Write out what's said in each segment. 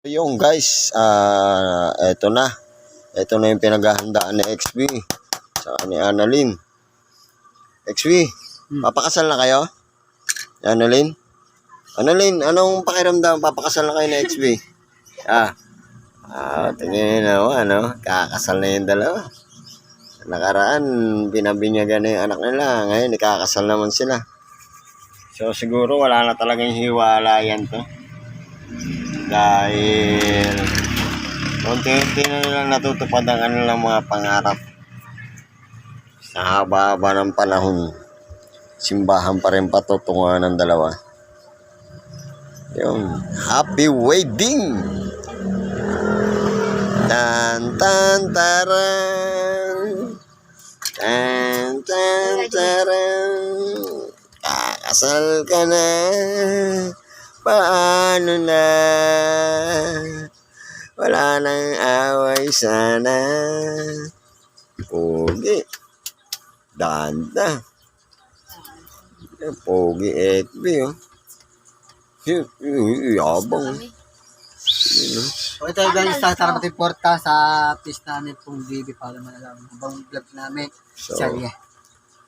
Yung guys, eto na. Eto na yung pinaghahandaan ni XB sa ni Annalyn. XB, papakasal na kayo? Annalyn? Annalyn, anong pakiramdam? Papakasal na kayo ni XB? Tingin na ano, kakasal na yung dalawa. Nakaraan, binabinyagan na yung anak nila. Ngayon, ikakasal naman sila. So, siguro wala na talagang hiwalayan to. Dahil unti-unti na nilang natutupad ang kanilang mga pangarap. Sa haba-haba ng panahon, simbahan pa rin patutunguhan ng dalawa. Yung happy wedding! Tan tan taran, tan tan taran, kakasal ka na, paano na, wala nang away sana. Pogi, danda, pogi XB oh. Yabang. Okay tayo guys, tara matiporta sa pista namin pong BB para malaman habang vlog namin. So, Sorry.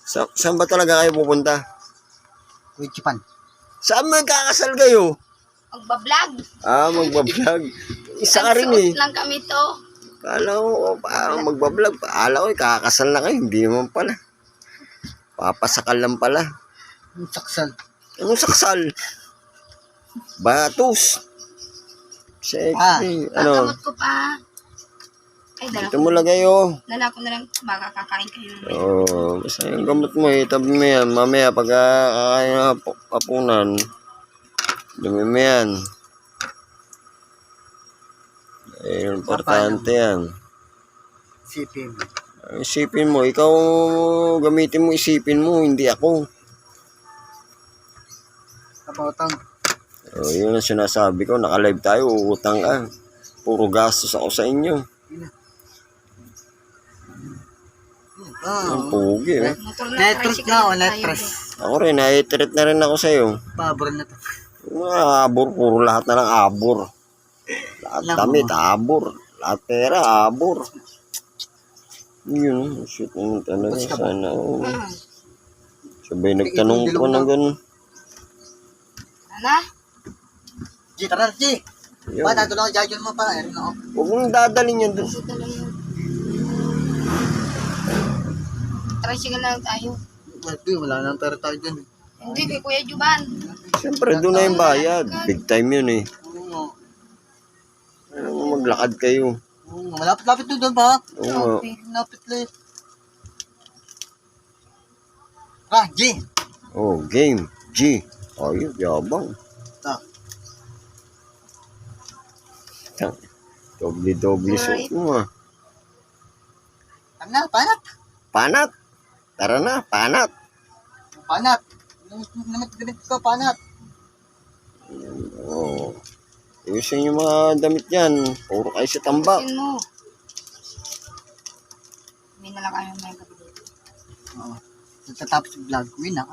Saan ba talaga kayo pupunta? Wichipan. Saan magkakasal kayo? Magbablog. Magbablog. Isa ka rin eh. lang kami to. Kala ko, magbablog. Kala ko, kakasal na kayo. Hindi naman pala. Papasakal lang pala. Yung saksal. Anong saksal? Batos. Sexy. Ano? Gamot ko pa. Ay, Ito mo lagay oh. dala ko na lang. Baka kakain kayo ng Basta yung gamot mo eh. Tabi mo yan. Mamaya pag kakain na papunan, dumi mo yan. Importante yan. Sipin. Isipin mo. Ikaw gamitin mo, isipin mo. Hindi ako. Kapotang. Yun ang sinasabi ko. Naka-live tayo. Uutang ka. Puro gastos ako sa inyo. Ang pugi eh. motor na. Netros na o netros. Ako rin. Na-treat na rin ako sa'yo. Pabor na to. Abor. Puro lahat na lang abor. Lahat damit, abor. Lahat pera, abor. Yun. Shoot naman talaga. Sana. Sabay nagtanong ko ng ganun. Ano? G, tara G. Yun. Ba, nato lang jajon mo pa. Ano? Huwag mong dadalhin yan doon. Ito lang yun. Tricycle lang tayo. Wala nang pera tayo dyan. Hindi, kay Kuya Juban. Siyempre, doon na yung bayad. Big time yun eh. Oo. Ano mo, maglakad kayo. Malapit-lapit doon ba? Oo. Malapit lang. G. Game. G. Ayun, yabang. Doble-doble suot mo ah. Panat. Panat. Tara na, panat. Panat. Namit ko, panat. Ayusin yung mga damit yan. Puro kayo sa tambak. Sin mo. May nalakayan na yung gabi dito. Tatapos yung vlog ko, win na.